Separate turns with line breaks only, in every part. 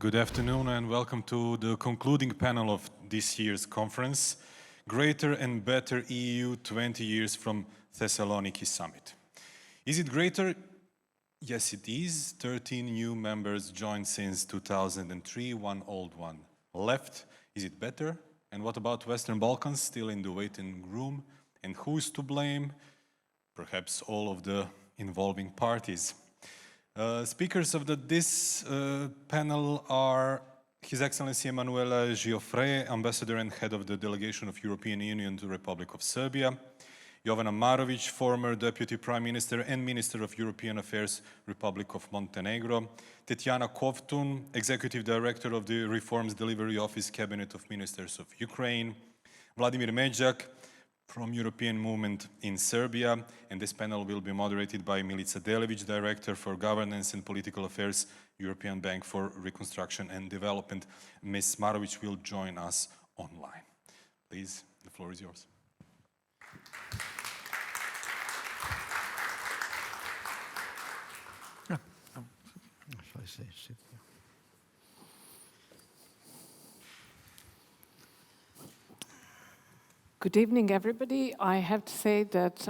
Good afternoon and welcome to the concluding panel of this year's conference, Greater and Better EU 20 Years from Thessaloniki Summit. Is it greater? Yes, it is. 13 new members joined since 2003, one old one left. Is it better? And what about Western Balkans, still in the waiting room? And who is to blame? Perhaps all of the involving parties. Speakers of this panel are His Excellency Emanuele Giaufret, Ambassador and Head of the Delegation of European Union to the Republic of Serbia, Jovana Marović, former Deputy Prime Minister and Minister of European Affairs, Republic of Montenegro, Tetyana Kovtun, Executive Director of the Reforms Delivery Office, Cabinet of Ministers of Ukraine, Vladimir Međak, from European Movement in Serbia, and this panel will be moderated by Milica, Delević, Director for Governance and Political Affairs, European Bank for Reconstruction and Development. Ms. Marović will join us online. Please, the floor is yours.
Shall I say sit?
Good evening, everybody. I have to say that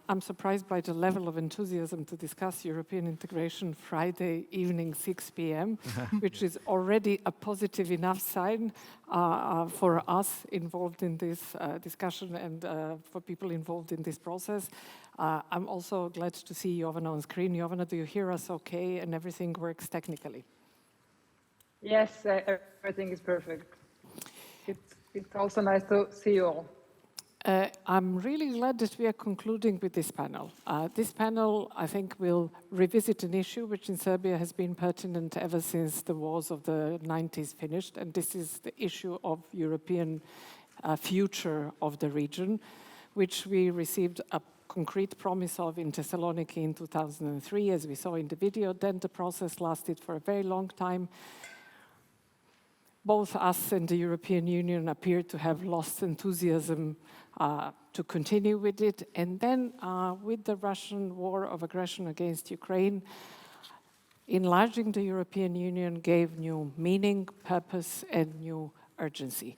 I'm surprised by the level of enthusiasm to discuss European integration Friday evening, 6 p.m., which is already a positive enough sign for us involved in this discussion and for people involved in this process. I'm also glad to see Jovana on screen. Jovana, do you hear us okay and everything works technically?
Yes, everything is perfect. It's also nice to see you all.
I'm really glad that we are concluding with this panel. This panel, I think, will revisit an issue which in Serbia has been pertinent ever since the wars of the 90s finished, and this is the issue of European future of the region, which we received a concrete promise of in Thessaloniki in 2003, as we saw in the video. Then the process lasted for a very long time. Both us and the European Union appear to have lost enthusiasm to continue with it. And then with the Russian war of aggression against Ukraine, enlarging the European Union gave new meaning, purpose, and new urgency.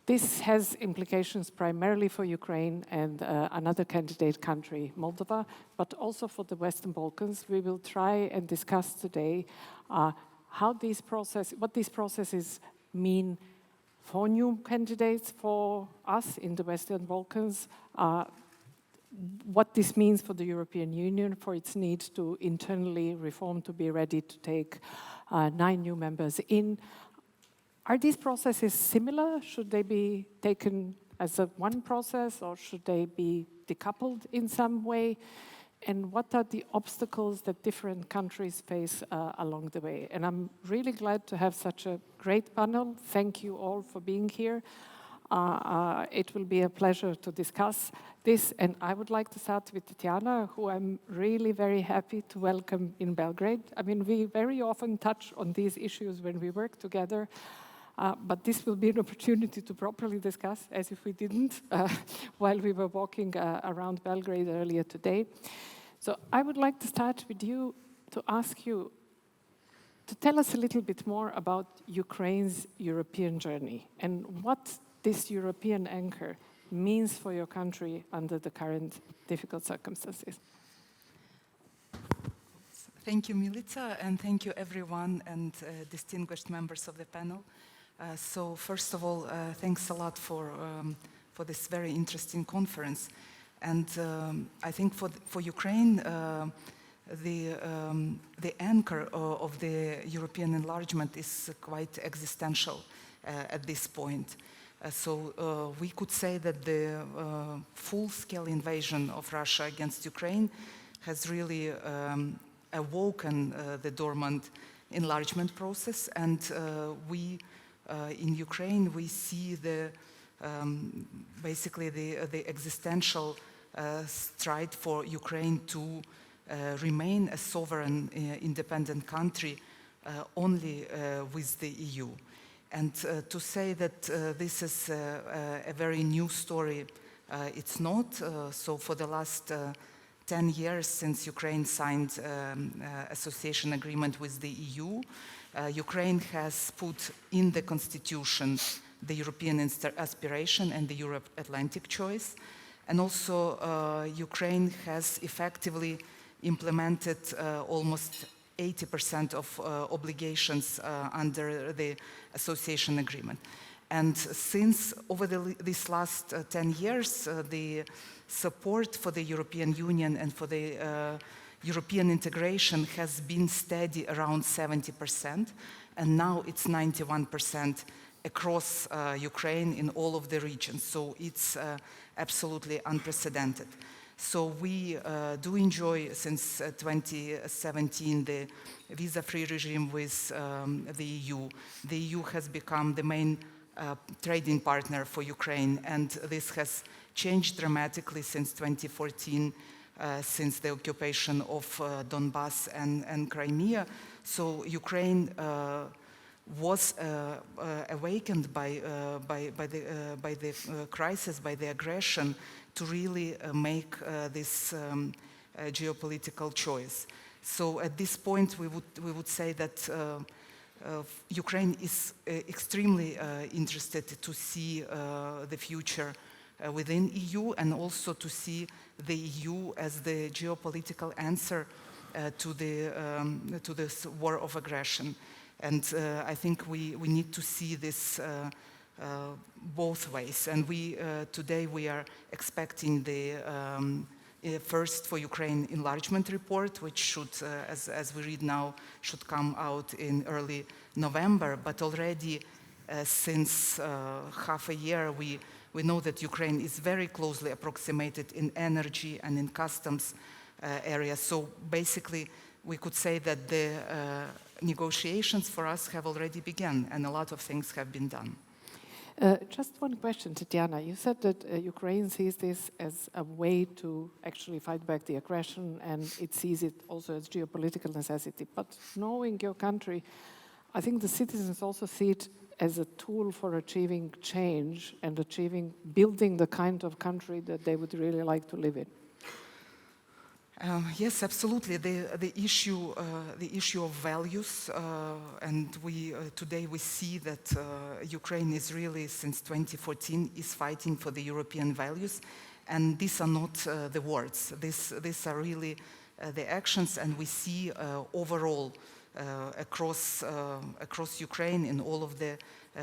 This has implications primarily for Ukraine and another candidate country, Moldova, but also for the Western Balkans. We will try and discuss today what these processes mean for new candidates for us in the Western Balkans, what this means for the European Union, for its need to internally reform to be ready to take 9 new members in. Are these processes similar? Should they be taken as one process, or should they be decoupled in some way? And what are the obstacles that different countries face along the way? And I'm really glad to have such a great panel. Thank you all for being here. It will be a pleasure to discuss this. And I would like to start with Tetyana, who I'm really very happy to welcome in Belgrade. I mean, we very often touch on these issues when we work together. But this will be an opportunity to properly discuss, as if we didn't, while we were walking around Belgrade earlier today. So I would like to start with you to ask you to tell us a little bit more about Ukraine's European journey and what this European anchor means for your country under the current difficult circumstances.
Thank you, Milica, and thank you, everyone, and distinguished members of the panel. So first of all, thanks a lot for this very interesting conference. And I think for Ukraine, the anchor of the European enlargement is quite existential at this point. So we could say that the full-scale invasion of Russia against Ukraine has really awoken the dormant enlargement process, and in Ukraine, we see basically the existential stride for Ukraine to remain a sovereign, independent country only with the EU. And to say that this is a very new story, it's not. So for the last 10 years since Ukraine signed association agreement with the EU. Ukraine has put in the constitution the European aspiration and the Euro-Atlantic choice. And also Ukraine has effectively implemented almost 80% of obligations under the association agreement. And since over these last 10 years, the support for the European Union and for the European integration has been steady around 70%, and now it's 91% across Ukraine in all of the regions. So it's absolutely unprecedented. So we do enjoy, since 2017, the visa-free regime with the EU. The EU has become the main trading partner for Ukraine, and this has changed dramatically since 2014, since the occupation of Donbass and Crimea. So Ukraine was awakened by the crisis, by the aggression, to really make this geopolitical choice. So at this point, we would say that Ukraine is extremely interested to see the future within EU, and also to see the EU as the geopolitical answer to this war of aggression. And I think we need to see this both ways. And today we are expecting the first for Ukraine enlargement report, which should, as we read now, should come out in early November. But already since half a year, we know that Ukraine is very closely approximated in energy and in customs areas. So basically, we could say that the negotiations for us have already begun, and a lot of things have been done.
Just one question, Tetyana. You said that Ukraine sees this as a way to actually fight back the aggression, and it sees it also as geopolitical necessity. But knowing your country, I think the citizens also see it as a tool for achieving change and building the kind of country that they would really like to live in.
Yes, absolutely. The issue of values, and today we see that Ukraine is really, since 2014, is fighting for the European values, and these are not the words. These are really the actions, and we see overall across Ukraine in all of the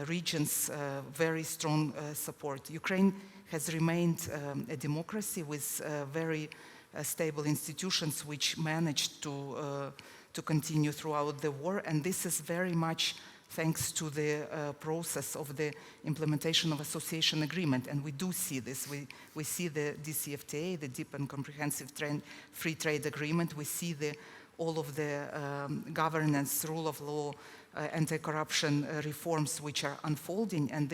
regions very strong support. Ukraine has remained a democracy with very stable institutions which managed to continue throughout the war, and this is very much thanks to the process of the implementation of association agreement. And we do see this. We see the DCFTA, the Deep and Comprehensive Free Trade Agreement. We see all of the governance, rule of law, anti-corruption reforms which are unfolding, and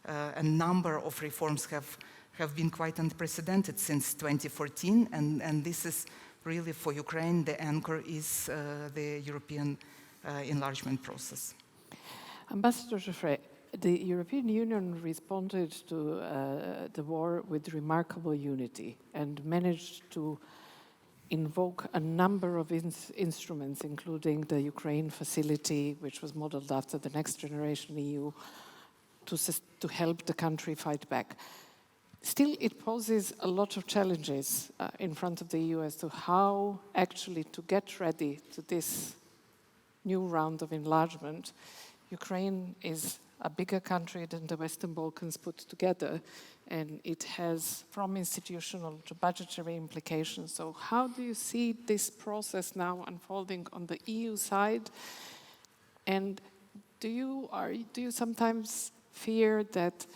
a number of reforms have been quite unprecedented since 2014, and this is really, for Ukraine, the anchor is the European enlargement process.
Ambassador Giaufret, the European Union responded to the war with remarkable unity and managed to invoke a number of instruments, including the Ukraine facility, which was modeled after the Next Generation EU, to help the country fight back. Still, it poses a lot of challenges in front of the EU as to how actually to get ready to this new round of enlargement. Ukraine is a bigger country than the Western Balkans put together, and it has from institutional to budgetary implications. So how do you see this process now unfolding on the EU side? And do you sometimes fear that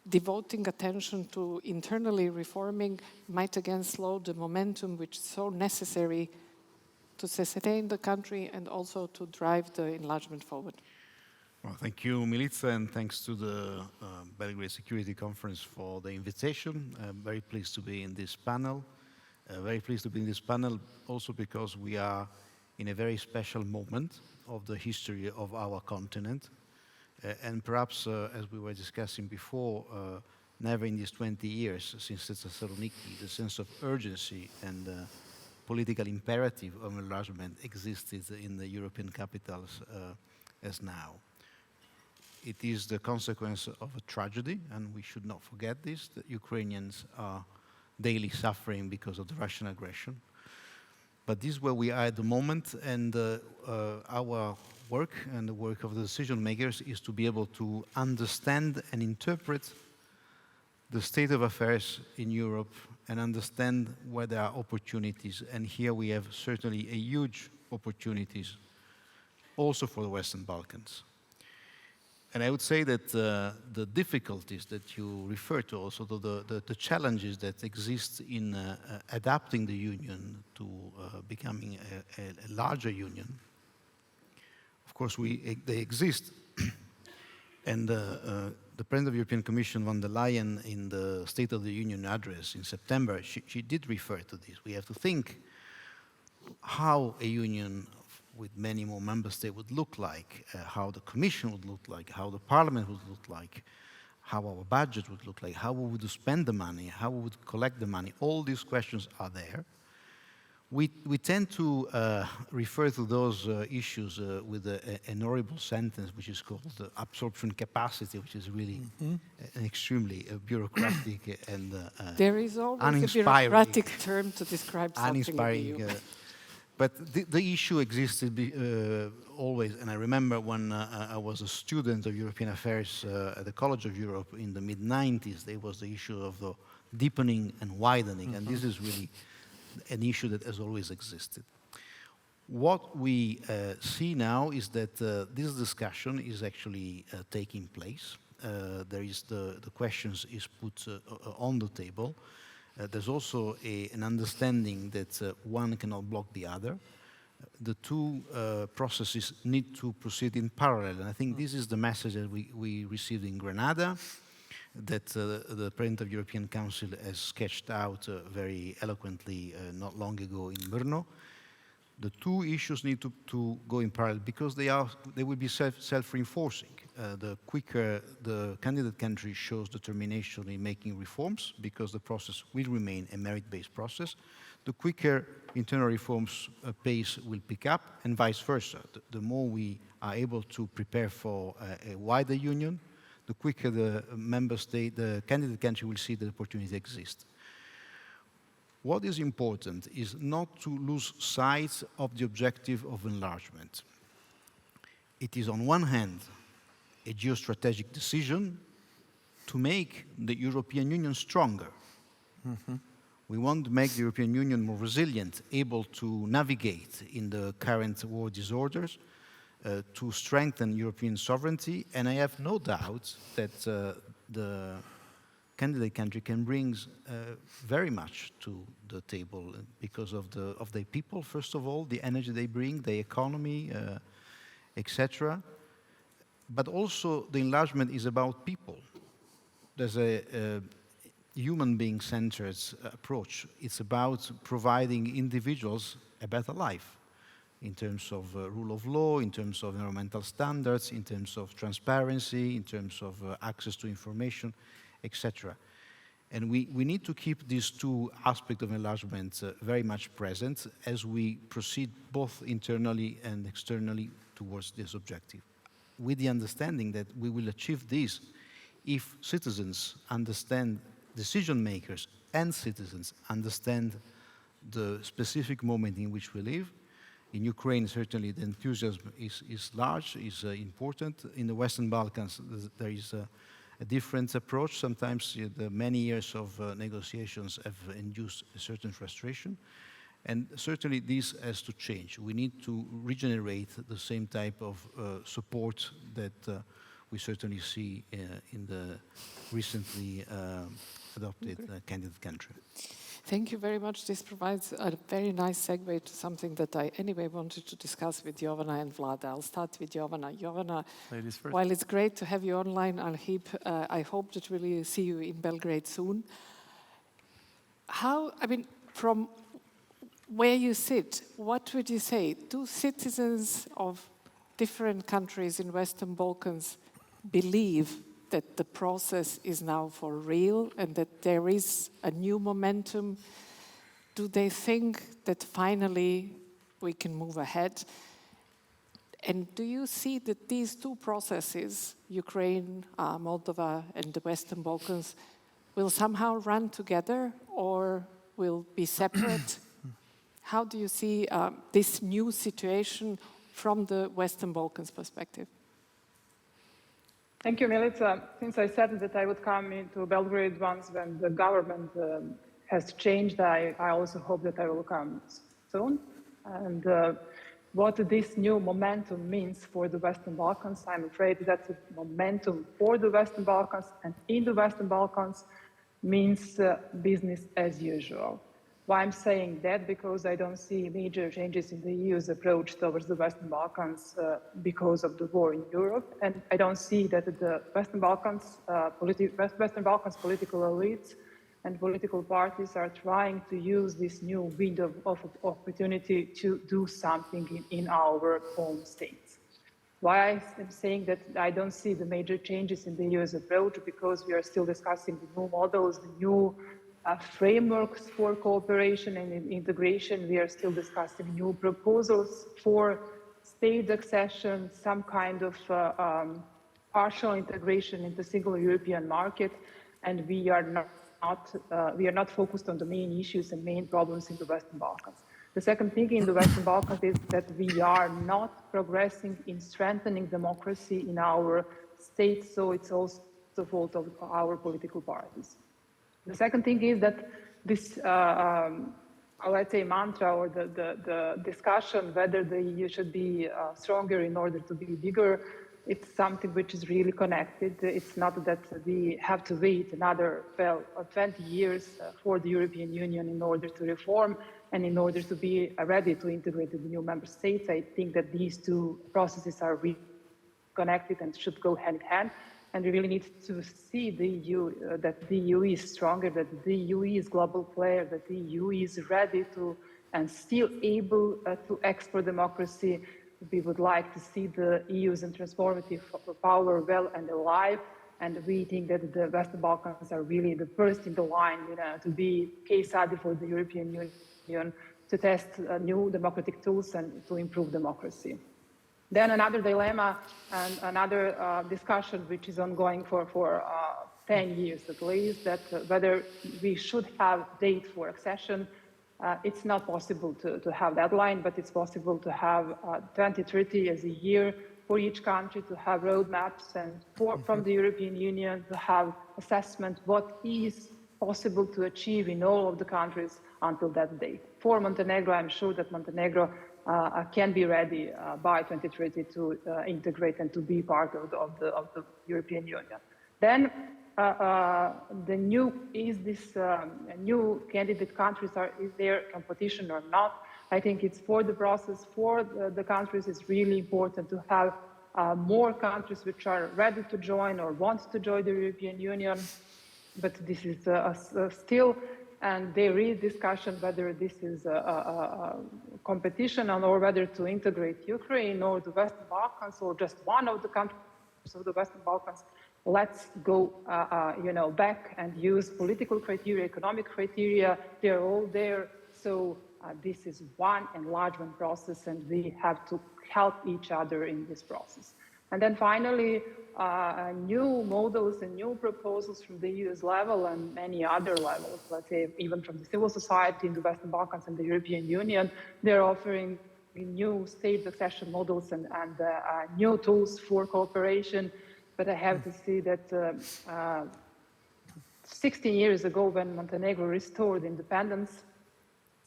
devoting attention to internally reforming might again slow the momentum which is so necessary to sustain the country and also to drive the enlargement forward?
Well, thank you, Milica, and thanks to the Belgrade Security Conference for the invitation. I'm very pleased to be in this panel. Very pleased to be in this panel also because we are in a very special moment of the history of our continent. And perhaps, as we were discussing before, never in these 20 years since Thessaloniki, the sense of urgency and political imperative of enlargement existed in the European capitals as now. It is the consequence of a tragedy, and we should not forget this. The Ukrainians are daily suffering because of the Russian aggression. But this is where we are at the moment, and our work and the work of the decision makers is to be able to understand and interpret the state of affairs in Europe and understand where there are opportunities. And here we have certainly a huge opportunities also for the Western Balkans. And I would say that the difficulties that you refer to, also the challenges that exist in adapting the Union to becoming a larger Union, of course they exist. And the President of the European Commission, von der Leyen, in the State of the Union address in September, she did refer to this. We have to think how a union with many more member states would look like, how the Commission would look like, how the Parliament would look like, how our budget would look like, how we would spend the money, how we would collect the money. All these questions are there. We tend to refer to those issues with an horrible sentence, which is called absorption capacity, which is really an extremely bureaucratic and
there is always a
uninspiring,
bureaucratic term to describe something
uninspiring.
in the EU.
But the issue existed always, and I remember when I was a student of European affairs at the College of Europe in the mid-90s, there was the issue of the deepening and widening, and this is really an issue that has always existed. What we see now is that this discussion is actually taking place. There is the questions is put on the table. There's also an understanding that one cannot block the other. The two processes need to proceed in parallel, and I think this is the message that we received in Grenada, that the President of the European Council has sketched out very eloquently not long ago in Brno. The two issues need to go in parallel because they will be self-reinforcing. The quicker the candidate country shows determination in making reforms, because the process will remain a merit-based process, the quicker internal reforms pace will pick up, and vice versa. The more we are able to prepare for a wider union, the quicker the member state, the candidate country will see the opportunity exists. What is important is not to lose sight of the objective of enlargement. It is on one hand a geostrategic decision to make the European Union stronger. We want to make the European Union more resilient, able to navigate in the current war disorders, to strengthen European sovereignty, and I have no doubt that the candidate country can bring very much to the table because of the people, first of all, the energy they bring, the economy, etc. But also the enlargement is about people. There's a human being-centered approach. It's about providing individuals a better life in terms of rule of law, in terms of environmental standards, in terms of transparency, in terms of access to information, etc. And we need to keep these two aspects of enlargement very much present as we proceed both internally and externally towards this objective, with the understanding that we will achieve this if citizens understand, decision makers and citizens understand the specific moment in which we live. In Ukraine, certainly the enthusiasm is large, is important. In the Western Balkans, there is a different approach. Sometimes the many years of negotiations have induced a certain frustration. And certainly this has to change. We need to regenerate the same type of support that we certainly see in the recently adopted candidate country.
Thank you very much. This provides a very nice segue to something that I anyway wanted to discuss with Jovana and Vlada. I'll start with Jovana. Jovana,
ladies first.
While it's great to have you online, I hope that we'll see you in Belgrade soon. From where you sit, what would you say? Do citizens of different countries in Western Balkans believe that the process is now for real and that there is a new momentum? Do they think that finally we can move ahead? And do you see that these two processes, Ukraine, Moldova, and the Western Balkans, will somehow run together or will be separate? How do you see this new situation from the Western Balkans perspective?
Thank you, Milica. Since I said that I would come into Belgrade once when the government has changed, I also hope that I will come soon. And what this new momentum means for the Western Balkans, I'm afraid that the momentum for the Western Balkans and in the Western Balkans means business as usual. Why I'm saying that? Because I don't see major changes in the EU's approach towards the Western Balkans because of the war in Europe. And I don't see that the Western Balkans political elites and political parties are trying to use this new window of opportunity to do something in our home states. Why I'm saying that I don't see the major changes in the EU's approach, because we are still discussing the new models, the new frameworks for cooperation and integration. We are still discussing new proposals for state accession, some kind of partial integration in the single European market, and we are not focused on the main issues and main problems in the Western Balkans. The second thing in the Western Balkans is that we are not progressing in strengthening democracy in our states, so it's also the fault of our political parties. The second thing is that this, let's say, mantra or the discussion whether the EU should be stronger in order to be bigger, it's something which is really connected. It's not that we have to wait another 20 years for the European Union in order to reform and in order to be ready to integrate the new member states. I think that these two processes are really connected and should go hand in hand. And we really need to see the EU, that the EU is stronger, that the EU is global player, that the EU is ready to and still able to export democracy. We would like to see the EU's transformative power well and alive. And we think that the Western Balkans are really the first in the line, to be case study for the European Union, to test new democratic tools and to improve democracy. Then another dilemma and another discussion which is ongoing for 10 years at least, that whether we should have date for accession. It's not possible to have deadline, but it's possible to have 2030 as a year for each country, to have roadmaps, and from the European Union to have assessment what is possible to achieve in all of the countries until that date. For Montenegro, I'm sure that Montenegro can be ready by 2030 to integrate and to be part of the European Union. Then the new new candidate countries is there competition or not? I think it's for the process for the countries. It's really important to have more countries which are ready to join or want to join the European Union. But this is still. And there is discussion whether this is a competition or whether to integrate Ukraine or the Western Balkans or just one of the countries of the Western Balkans. Let's go, back and use political criteria, economic criteria. They're all there. So this is one enlargement process, and we have to help each other in this process. And then finally, new models and new proposals from the EU's level and many other levels, let's say even from the civil society in the Western Balkans and the European Union, they're offering new state accession models and new tools for cooperation. But I have to say that 16 years ago, when Montenegro restored independence,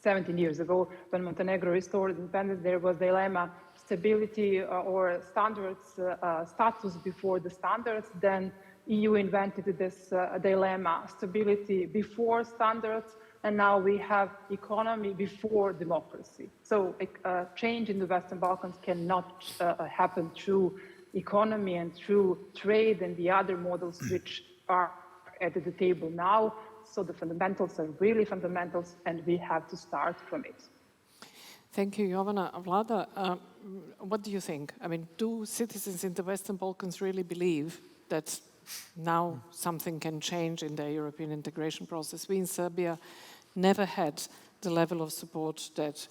17 years ago, when Montenegro restored independence, there was dilemma, stability or standards, status before the standards. Then EU invented this dilemma, stability before standards, and now we have economy before democracy. So a change in the Western Balkans cannot happen through economy and through trade and the other models which are at the table now. So the fundamentals are really fundamentals, and we have to start from it.
Thank you, Jovana. Vlada, what do you think? I mean, do citizens in the Western Balkans really believe that now something can change in the European integration process. We in Serbia never had the level of support that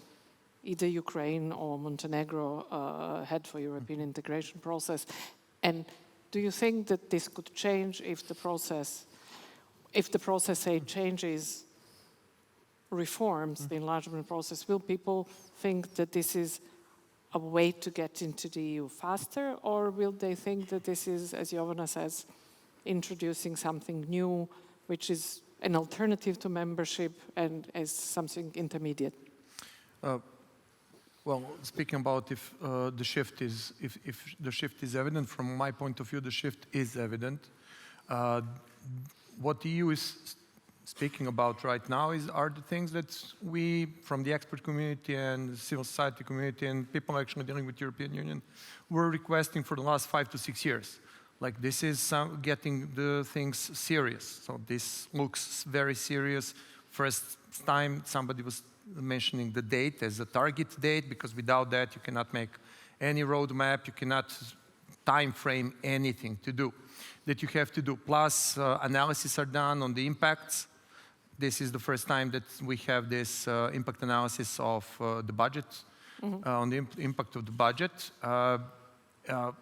either Ukraine or Montenegro had for European integration process. And do you think that this could change if the process, say, changes, reforms the enlargement process? Will people think that this is a way to get into the EU faster, or will they think that this is, as Jovana says, introducing something new, which is an alternative to membership and as something intermediate?
Well, speaking about if the shift is evident, from my point of view, the shift is evident. What the EU is speaking about right now are the things that we, from the expert community and the civil society community and people actually dealing with the European Union, were requesting for the last 5 to 6 years. Like, this is getting the things serious. So this looks very serious. First time somebody was mentioning the date as a target date, because without that you cannot make any roadmap, you cannot time frame anything to do that you have to do. Plus, analyses are done on the impacts. This is the first time that we have this impact analysis of the budget, on the impact of the budget. The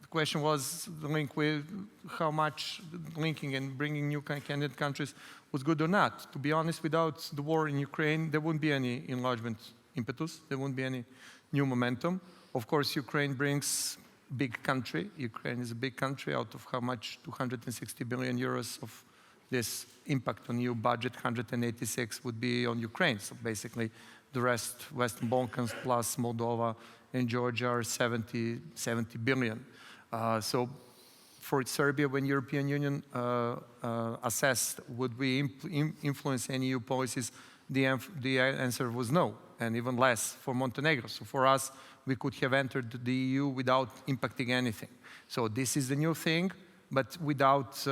question was the link with how much linking and bringing new candidate countries was good or not. To be honest, without the war in Ukraine, there wouldn't be any enlargement impetus. There wouldn't be any new momentum. Of course, Ukraine brings big country. Ukraine is a big country. Out of how much? 260 billion euros of this impact on EU budget, 186 would be on Ukraine. So basically, the rest, Western Balkans plus Moldova and Georgia, are 70 billion. So for Serbia, when European Union assessed would we influence any EU policies, the answer was no, and even less for Montenegro. So for us, we could have entered the EU without impacting anything. So this is the new thing, but without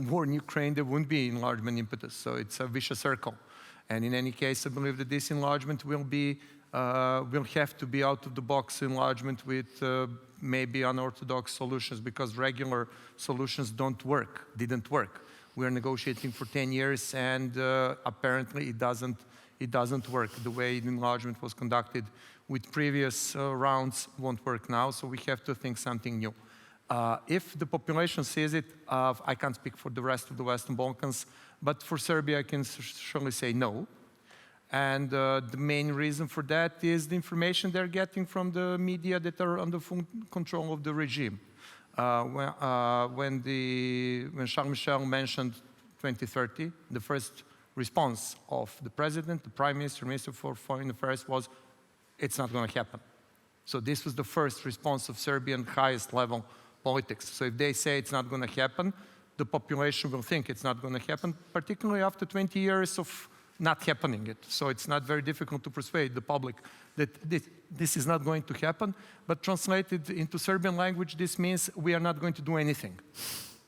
war in Ukraine, there wouldn't be enlargement impetus. So it's a vicious circle. And in any case, I believe that this enlargement will have to be out-of-the-box enlargement with maybe unorthodox solutions, because regular solutions didn't work. We're negotiating for 10 years, and apparently it doesn't work. The way the enlargement was conducted with previous rounds won't work now, so we have to think something new. If the population sees it, I can't speak for the rest of the Western Balkans, but for Serbia I can surely say no. And the main reason for that is the information they're getting from the media that are under full control of the regime. When Charles Michel mentioned 2030, the first response of the president, the prime minister, minister for foreign affairs was, it's not going to happen. So this was the first response of Serbian highest level politics. So if they say it's not going to happen, the population will think it's not going to happen, particularly after 20 years of not happening it. So it's not very difficult to persuade the public that this is not going to happen, but translated into Serbian language, this means we are not going to do anything.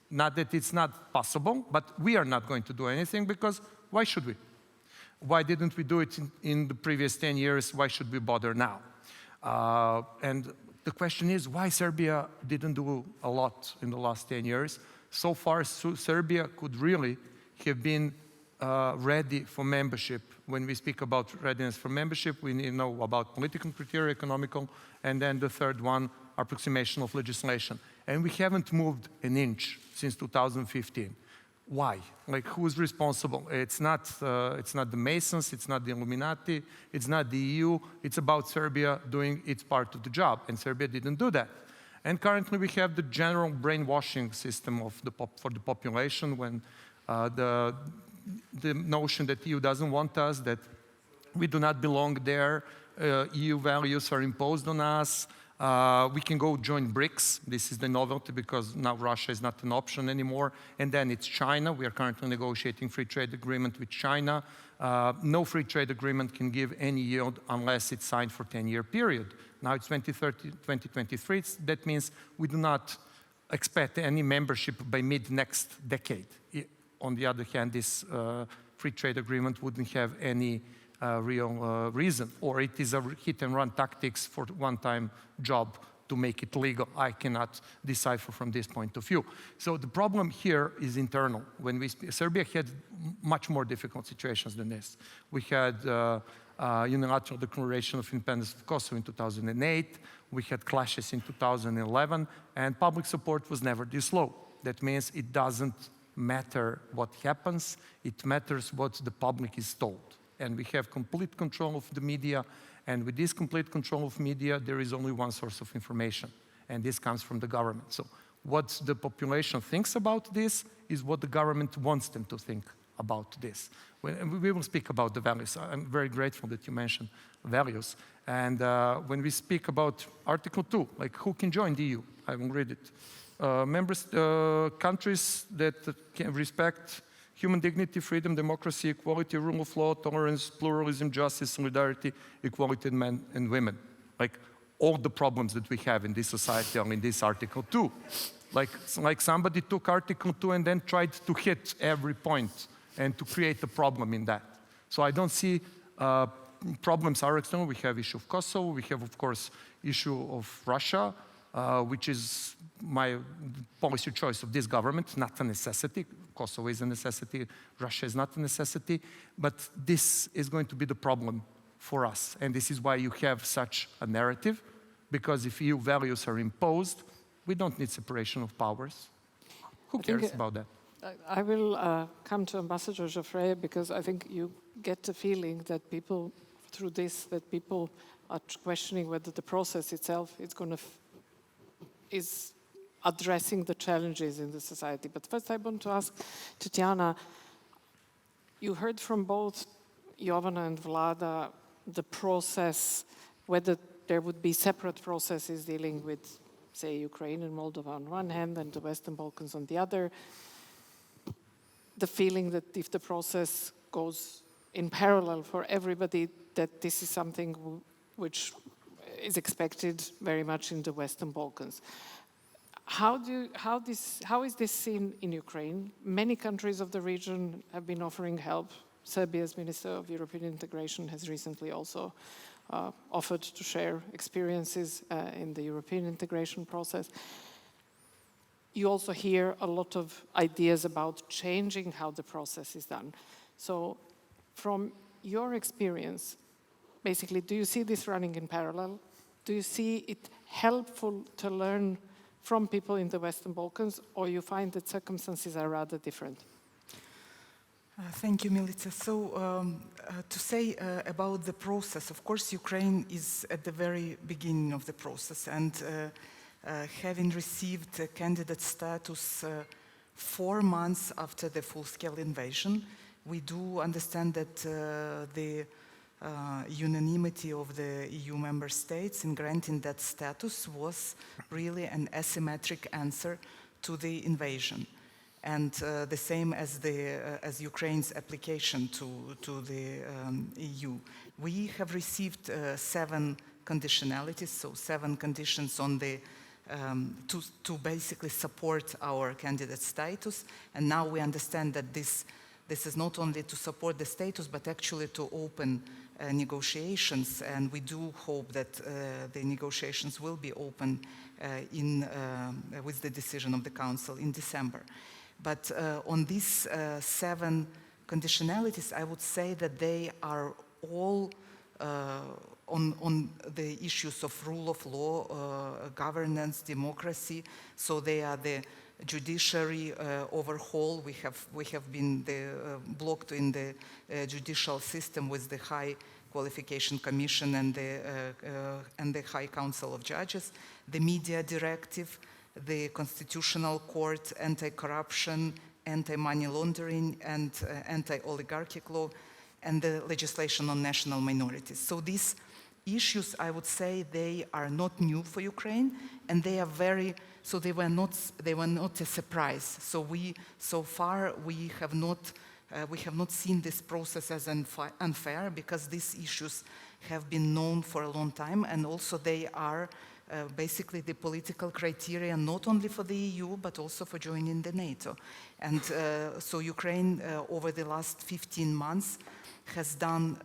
Not that it's not possible, but we are not going to do anything, because why should we? Why didn't we do it in the previous 10 years? Why should we bother now? And the question is, why Serbia didn't do a lot in the last 10 years? So far, Serbia could really have been ready for membership. When we speak about readiness for membership, we need to know about political criteria, economical, and then the third one, approximation of legislation. And we haven't moved an inch since 2015. Why? Like, who's responsible? It's not the Masons, it's not the Illuminati, it's not the EU, it's about Serbia doing its part of the job, and Serbia didn't do that. And currently we have the general brainwashing system of for the population, when the notion that EU doesn't want us, that we do not belong there, EU values are imposed on us, we can go join BRICS. This is the novelty, because now Russia is not an option anymore. And then it's China. We are currently negotiating free trade agreement with China. No free trade agreement can give any yield unless it's signed for 10-year period. Now it's 2030, 2023. That means we do not expect any membership by mid-next decade. On the other hand, this free trade agreement wouldn't have any real reason, or it is a hit-and-run tactics for one-time job to make it legal. I cannot decipher from this point of view. So the problem here is internal. When Serbia had much more difficult situations than this. We had unilateral declaration of independence of Kosovo in 2008. We had clashes in 2011, and public support was never this low. That means it doesn't matter what happens, it matters what the public is told. And we have complete control of the media, and with this complete control of media, there is only one source of information, and this comes from the government. So what the population thinks about this is what the government wants them to think about this. We will speak about the values. I'm very grateful that you mentioned values. And when we speak about Article 2, like who can join the EU, I will read it. Countries that can respect human dignity, freedom, democracy, equality, rule of law, tolerance, pluralism, justice, solidarity, equality in men and women. Like all the problems that we have in this society are in this Article 2. Like somebody took Article 2 and then tried to hit every point and to create a problem in that. So I don't see problems are external. We have issue of Kosovo. We have, of course, issue of Russia, which is my policy choice of this government, not a necessity. Kosovo is a necessity. Russia is not a necessity. But this is going to be the problem for us. And this is why you have such a narrative, because if EU values are imposed, we don't need separation of powers. Who cares about that?
I will come to Ambassador Giaufret, because I think you get the feeling that people, through this, that people are questioning whether the process itself is addressing the challenges in the society. But first I want to ask Tetyana, you heard from both Jovana and Vlada the process, whether there would be separate processes dealing with, say, Ukraine and Moldova on one hand and the Western Balkans on the other. The feeling that if the process goes in parallel for everybody, that this is something which is expected very much in the Western Balkans. How is this seen in Ukraine? Many countries of the region have been offering help. Serbia's Minister of European Integration has recently also offered to share experiences in the European integration process. You also hear a lot of ideas about changing how the process is done. So from your experience, basically, do you see this running in parallel? Do you see it helpful to learn from people in the Western Balkans, or you find that circumstances are rather different?
Thank you, Milica. So to say about the process, of course, Ukraine is at the very beginning of the process, and having received candidate status 4 months after the full-scale invasion, we do understand that the unanimity of the EU member states in granting that status was really an asymmetric answer to the invasion. And the same as Ukraine's application to the EU. We have received 7 conditionalities, so 7 conditions on the to basically support our candidate status. And now we understand that this is not only to support the status, but actually to open negotiations. And we do hope that the negotiations will be open with the decision of the Council in December. But on these 7 conditionalities, I would say that they are all on the issues of rule of law, governance, democracy. So they are the judiciary overhaul. We have been blocked in the judicial system with the High Qualification Commission and the High Council of Judges, the Media Directive, the Constitutional Court, anti-corruption, anti-money laundering, and anti-oligarchic law, and the legislation on national minorities. So these issues, I would say, they are not new for Ukraine, and they are so they were not a surprise. So far we have not seen this process as unfair, because these issues have been known for a long time, and also they are basically the political criteria not only for the EU but also for joining the NATO. And so Ukraine over the last 15 months has done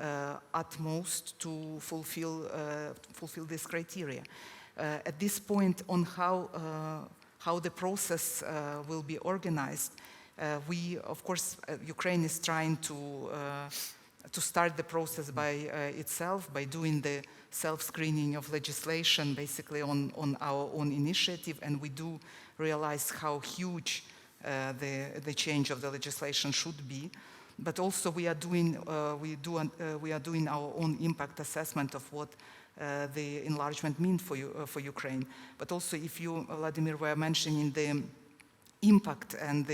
utmost to fulfill this criteria. At this point, on how the process will be organized, we, of course, Ukraine is trying to start the process by itself, by doing the self-screening of legislation, basically on our own initiative, and we do realize how huge the change of the legislation should be. But also we are doing our own impact assessment of what the enlargement means for Ukraine. But also, if you, Vladimir, were mentioning the impact and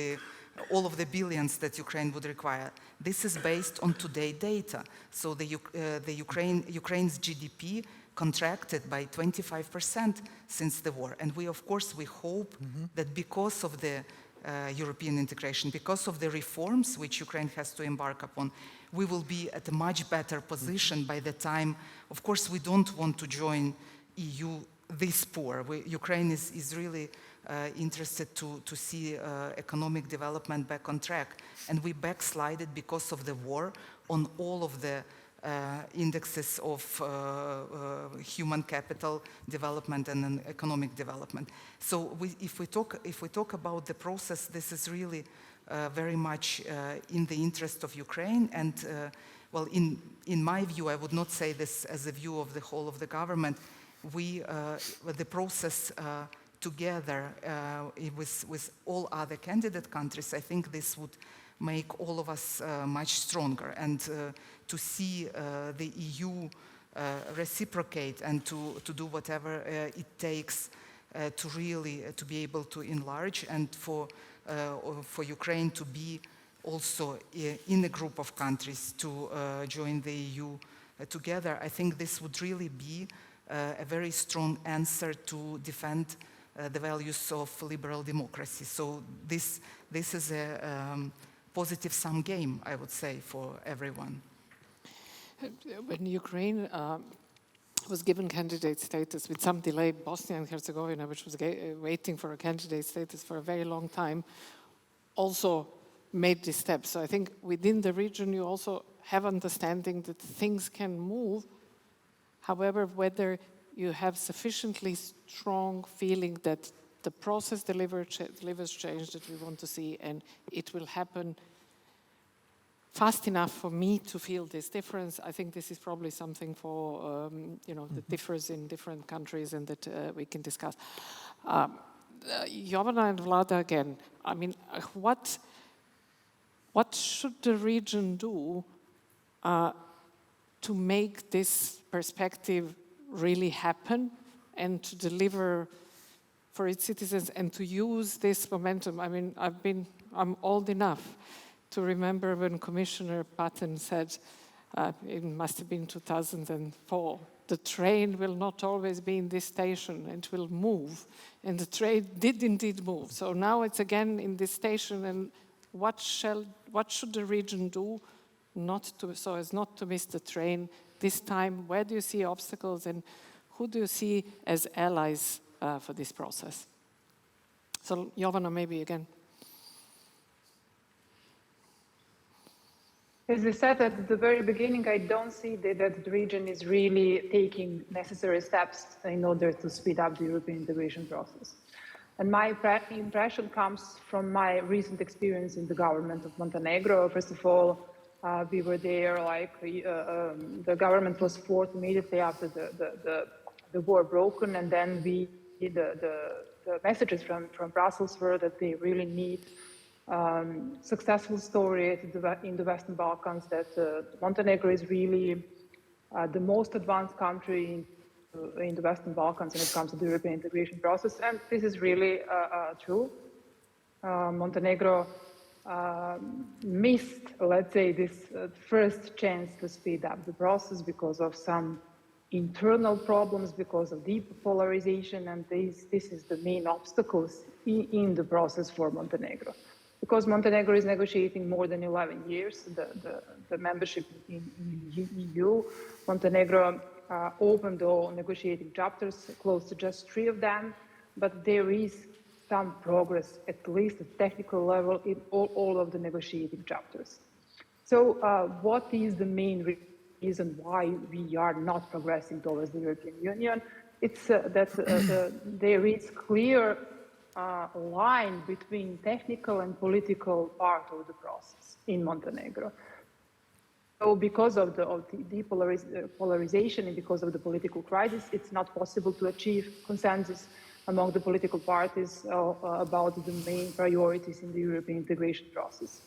all of the billions that Ukraine would require, this is based on today's data. So Ukraine's GDP contracted by 25% since the war. And we, of course, we hope that because of the European integration, because of the reforms which Ukraine has to embark upon, we will be at a much better position by the time. Of course, we don't want to join EU this poor. Ukraine is really interested to see economic development back on track. And we backslided because of the war on all of the indexes of human capital development and economic development. So if we talk about the process, this is really very much in the interest of Ukraine. And well, in my view, I would not say this as a view of the whole of the government. The process together with all other candidate countries, I think this would make all of us much stronger, and to see the EU reciprocate and to do whatever it takes to really to be able to enlarge, and for Ukraine to be also in a group of countries to join the EU together. I think this would really be a very strong answer to defend the values of liberal democracy. So this is a positive sum game, I would say, for everyone.
When Ukraine was given candidate status with some delay, Bosnia and Herzegovina, which was waiting for a candidate status for a very long time, also made this step. So I think within the region you also have understanding that things can move. However, whether you have sufficiently strong feeling that the process delivers change that we want to see, and it will happen fast enough for me to feel this difference. I think this is probably something for, that differs in different countries and that we can discuss. Jovana and Vlada again, I mean, what should the region do to make this perspective really happen and to deliver for its citizens and to use this momentum? I mean, I'm old enough to remember when Commissioner Patton said, it must have been 2004, the train will not always be in this station, it will move. And the train did indeed move. So now it's again in this station, and what should the region do so as not to miss the train this time? Where do you see obstacles, and who do you see as allies for this process? So Jovana, maybe again.
As I said at the very beginning, I don't see that the region is really taking necessary steps in order to speed up the European integration process. And my impression comes from my recent experience in the government of Montenegro. First of all, we were there, the government was formed immediately after the war broken, and then the messages from Brussels were that they really need successful story in the Western Balkans, that Montenegro is really the most advanced country in the Western Balkans when it comes to the European integration process, and this is really true. Montenegro missed, let's say, this first chance to speed up the process because of some internal problems, because of deep polarization, and this is the main obstacles in the process for Montenegro. Because Montenegro is negotiating more than 11 years, the membership in EU. Montenegro opened all negotiating chapters, close to just 3 of them, but there is some progress, at least at technical level, in all of the negotiating chapters. So what is the main reason why we are not progressing towards the European Union? it's that there is clear line between technical and political part of the process in Montenegro. So because of the polarization and because of the political crisis, it's not possible to achieve consensus among the political parties about the main priorities in the European integration process.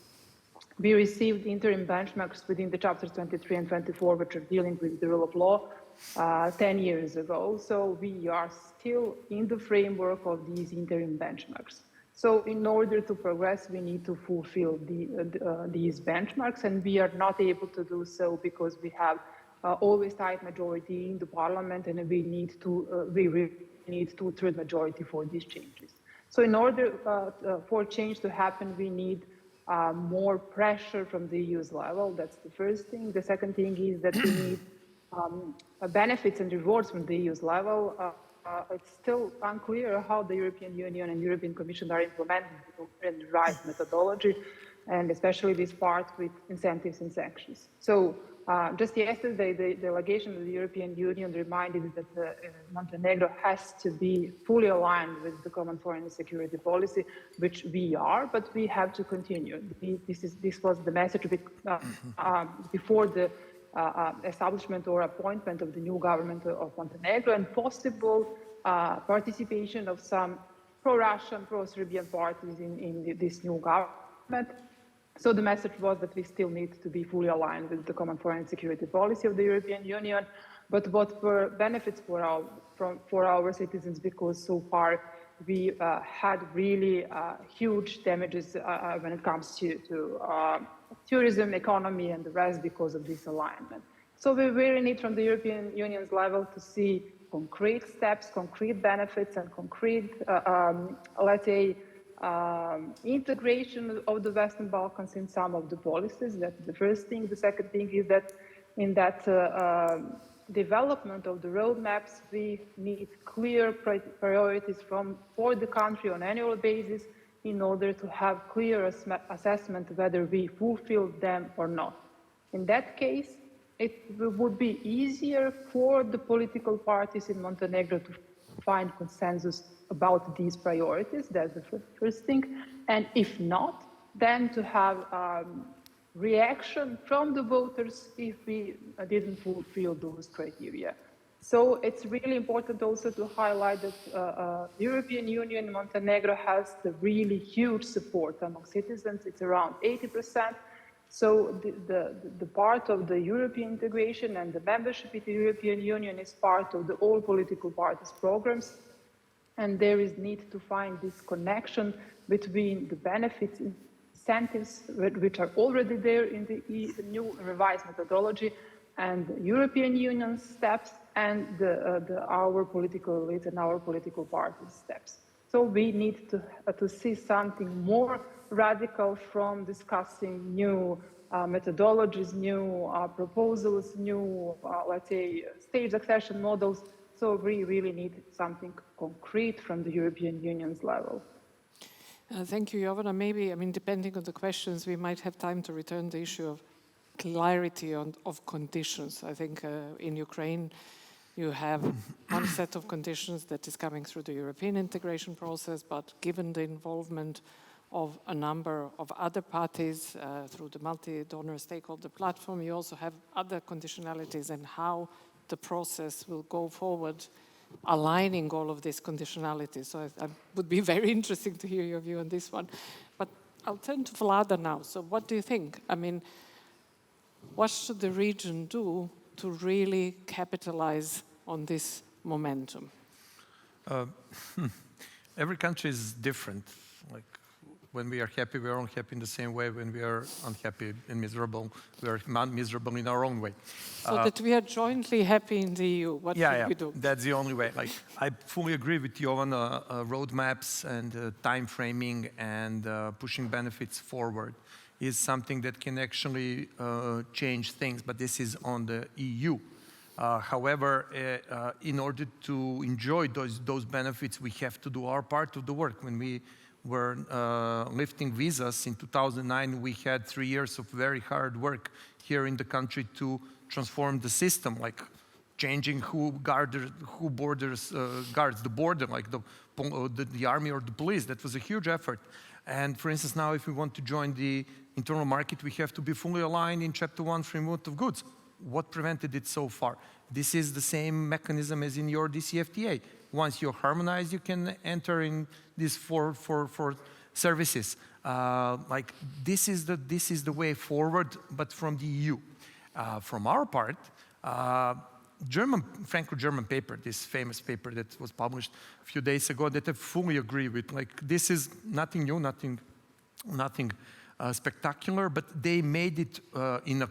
We received interim benchmarks within the chapters 23 and 24, which are dealing with the rule of law 10 years ago. So we are still in the framework of these interim benchmarks. So in order to progress, we need to fulfill these benchmarks, and we are not able to do so because we have always tight majority in the parliament, and we need two-thirds majority for these changes. So in order for change to happen, we need more pressure from the EU's level. That's the first thing. The second thing is that we need benefits and rewards from the EU's level. It's still unclear how the European Union and European Commission are implementing the right methodology, and especially this part with incentives and sanctions. So just yesterday, the delegation of the European Union reminded that Montenegro has to be fully aligned with the common foreign and security policy, which we are, but we have to continue. This was the message before the establishment or appointment of the new government of Montenegro, and possible participation of some pro-Russian, pro-Serbian parties in this new government. So the message was that we still need to be fully aligned with the common foreign and security policy of the European Union, but what were benefits for our citizens, because so far we had really huge damages when it comes to tourism, economy, and the rest because of this alignment. So we really need from the European Union's level to see concrete steps, concrete benefits, and concrete, let's say, integration of the Western Balkans in some of the policies. That's the first thing. The second thing is that in that development of the roadmaps, we need clear priorities for the country on an annual basis in order to have clear assessment whether we fulfill them or not. In that case, it would be easier for the political parties in Montenegro to find consensus about these priorities. That's the first thing. And if not, then to have reaction from the voters if we didn't fulfill those criteria. So it's really important also to highlight that the European Union in Montenegro has the really huge support among citizens. It's around 80%. So the part of the European integration and the membership in the European Union is part of the all political parties' programs. And there is need to find this connection between the benefits, incentives, which are already there in the new revised methodology, and the European Union steps, and our political elites and our political parties' steps. So we need to see something more radical from discussing new methodologies, new proposals, new, let's say, staged accession models. So we really need something concrete from the European Union's level.
Thank you, Jovana. Maybe, I mean, depending on the questions, we might have time to return the issue of clarity of conditions. I think in Ukraine, you have one set of conditions that is coming through the European integration process, but given the involvement of a number of other parties through the multi-donor stakeholder platform, you also have other conditionalities and how the process will go forward, aligning all of these conditionalities. So it would be very interesting to hear your view on this one. But I'll turn to Vlada now. So what do you think? I mean, what should the region do to really capitalize on this momentum?
Every country is different. Like, when we are happy, we are unhappy in the same way. When we are unhappy and miserable, we are miserable in our own way.
So that we are jointly happy in the EU, what should we do?
That's the only way. Like, I fully agree with Jovana, roadmaps and time framing and pushing benefits forward is something that can actually change things, but this is on the EU. However, in order to enjoy those benefits, we have to do our part of the work. When we were lifting visas in 2009, we had 3 years of very hard work here in the country to transform the system. Like, changing who guards the border, like the army or the police. That was a huge effort. And for instance, now if we want to join the internal market, we have to be fully aligned in Chapter 1 free movement of goods. What prevented it so far? This is the same mechanism as in your DCFTA. Once you harmonize, you can enter in these four services. Like this is the way forward, but from the EU. From our part, Franco-German paper, this famous paper that was published a few days ago, that I fully agree with. Like this is nothing new, nothing spectacular, but they made it in a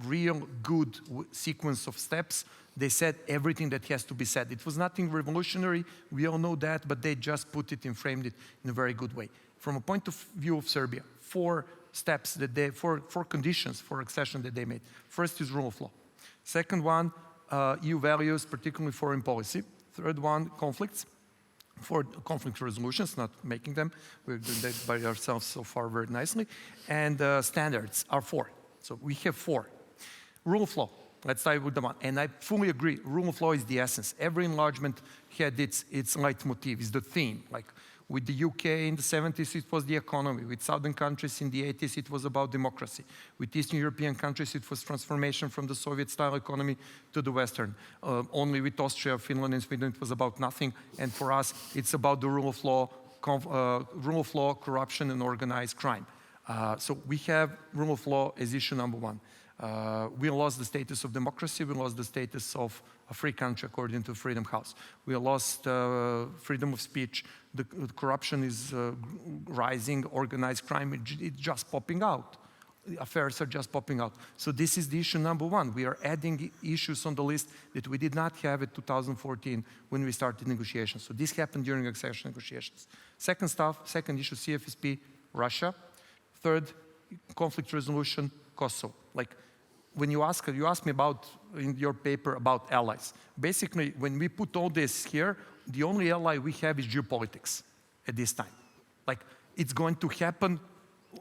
real good sequence of steps. They said everything that has to be said. It was nothing revolutionary, we all know that, but they just put it and framed it in a very good way. From a point of view of Serbia, 4 steps that four conditions for accession that they made. First is rule of law. Second one, EU values, particularly foreign policy. Third one, conflicts. For conflict resolutions, not making them. We're doing that by ourselves so far very nicely. And standards are 4. So we have 4. Rule of law. Let's start with the one. And I fully agree, rule of law is the essence. Every enlargement had its leitmotif, is the theme. Like with the UK in the 70s, it was the economy. With southern countries in the 80s, it was about democracy. With Eastern European countries, it was transformation from the Soviet-style economy to the Western. Only with Austria, Finland, and Sweden, it was about nothing. And for us, it's about the rule of law, corruption, and organized crime. So we have rule of law as issue number 1. We lost the status of democracy, we lost the status of a free country according to Freedom House. We lost freedom of speech, the corruption is rising, organized crime, it's just popping out. Affairs are just popping out. So this is the issue number 1. We are adding issues on the list that we did not have in 2014 when we started negotiations. So this happened during accession negotiations. Second issue, CFSP, Russia. Third, conflict resolution, Kosovo. Like, when you ask me about, in your paper, about allies. Basically, when we put all this here, the only ally we have is geopolitics at this time. Like, it's going to happen,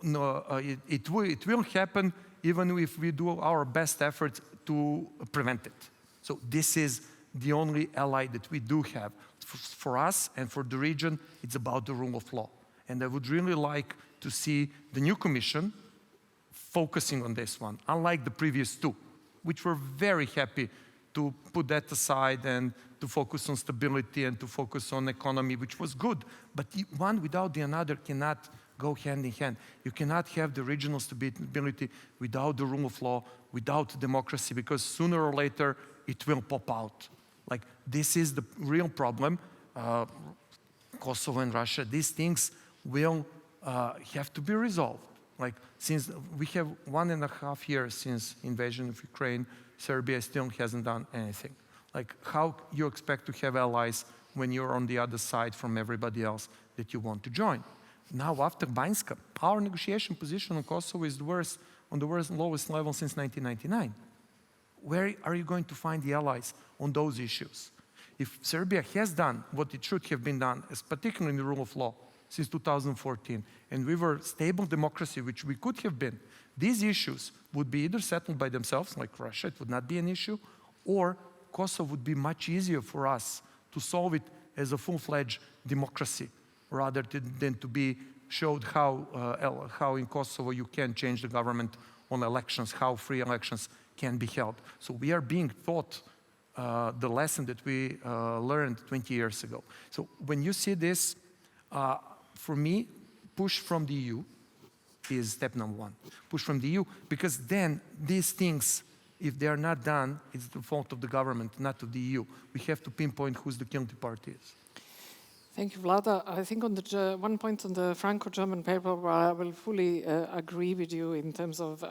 it will happen even if we do our best efforts to prevent it. So this is the only ally that we do have. For us and for the region, it's about the rule of law. And I would really like to see the new Commission focusing on this one, unlike the previous 2, which were very happy to put that aside and to focus on stability and to focus on economy, which was good. But one without the other cannot go hand in hand. You cannot have the regional stability without the rule of law, without democracy, because sooner or later it will pop out. Like, this is the real problem. Kosovo and Russia, these things will have to be resolved. Like, since we have 1.5 years since invasion of Ukraine, Serbia still hasn't done anything. Like, how you expect to have allies when you're on the other side from everybody else that you want to join? Now, after Banjska, our negotiation position on Kosovo is on the lowest level since 1999. Where are you going to find the allies on those issues? If Serbia has done what it should have been done, particularly in the rule of law, since 2014, and we were stable democracy, which we could have been, these issues would be either settled by themselves, like Russia, it would not be an issue, or Kosovo would be much easier for us to solve it as a full-fledged democracy, rather than to be showed how in Kosovo you can change the government on elections, how free elections can be held. So we are being taught the lesson that we learned 20 years ago. So when you see this, for me, push from the EU is step number 1. Push from the EU, because then these things, if they are not done, it's the fault of the government, not of the EU. We have to pinpoint who's the guilty party is.
Thank you, Vlada. I think on the one point on the Franco-German paper, where I will fully agree with you in terms of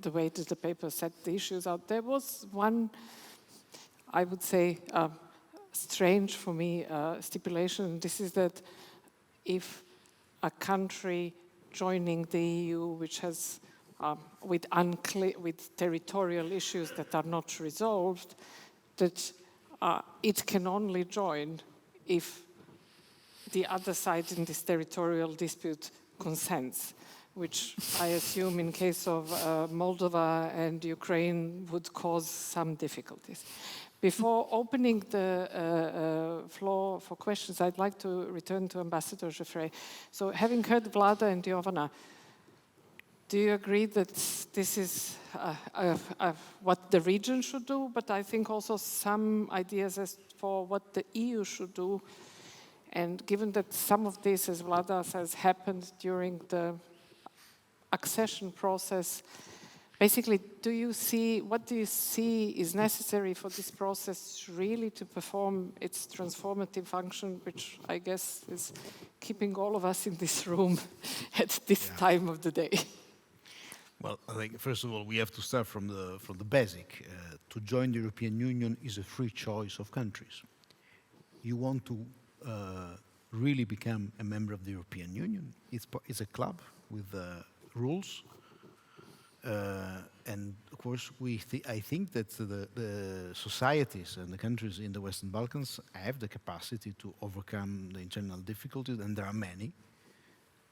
the way that the paper set the issues out. There was one, I would say, strange for me stipulation. This is that if a country joining the EU, which has with territorial issues that are not resolved, that it can only join if the other side in this territorial dispute consents, which I assume in case of Moldova and Ukraine would cause some difficulties. Before opening the floor for questions, I'd like to return to Ambassador Giaufret. So having heard Vlada and Jovana, do you agree that this is what the region should do? But I think also some ideas as for what the EU should do. And given that some of this, as Vlada says, happened during the accession process, basically, what do you see is necessary for this process really to perform its transformative function, which I guess is keeping all of us in this room at this time of the day?
Well, I think first of all we have to start from the basic. To join the European Union is a free choice of countries. You want to really become a member of the European Union. It's a club with rules. And of course, I think that the societies and the countries in the Western Balkans have the capacity to overcome the internal difficulties, and there are many,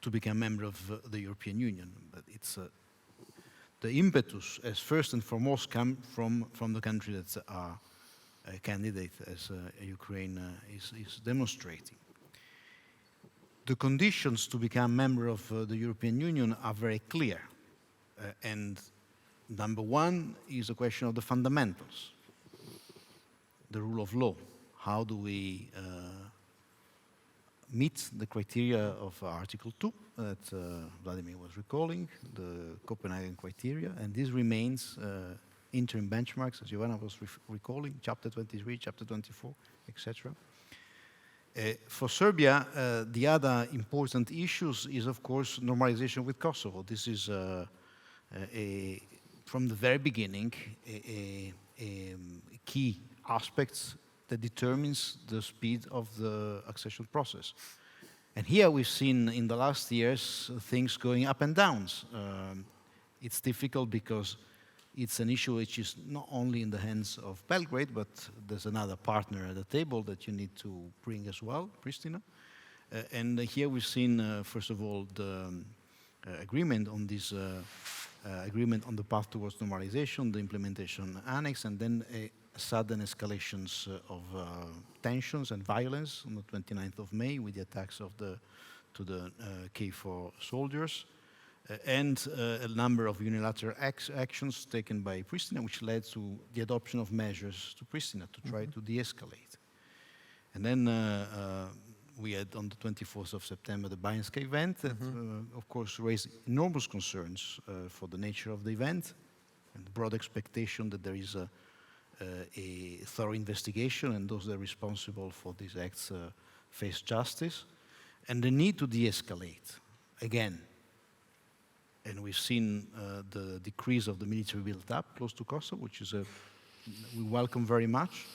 to become member of the European Union. But it's the impetus, as first and foremost, come from the country that's a candidate, as Ukraine is demonstrating. The conditions to become member of the European Union are very clear. And number one is a question of the fundamentals, the rule of law. How do we meet the criteria of Article 2 that Vladimir was recalling, the Copenhagen criteria, and this remains interim benchmarks, as Jovana was recalling, Chapter 23, Chapter 24, etc. For Serbia, the other important issues is, of course, normalization with Kosovo. This is from the very beginning, a key aspect that determines the speed of the accession process. And here we've seen in the last years things going up and down. It's difficult because it's an issue which is not only in the hands of Belgrade, but there's another partner at the table that you need to bring as well, Pristina. And here we've seen, first of all, the agreement on this agreement on the path towards normalization, the implementation annex, and then a sudden escalations of tensions and violence on the 29th of May with the attacks to the KFOR soldiers, and a number of unilateral actions taken by Pristina, which led to the adoption of measures to Pristina to try to de-escalate. And then we had on the 24th of September the Banjska event that, of course, raised enormous concerns for the nature of the event and the broad expectation that there is a thorough investigation and those that are responsible for these acts face justice, and the need to de-escalate again. And we've seen the decrease of the military build-up close to Kosovo, which is we welcome very much.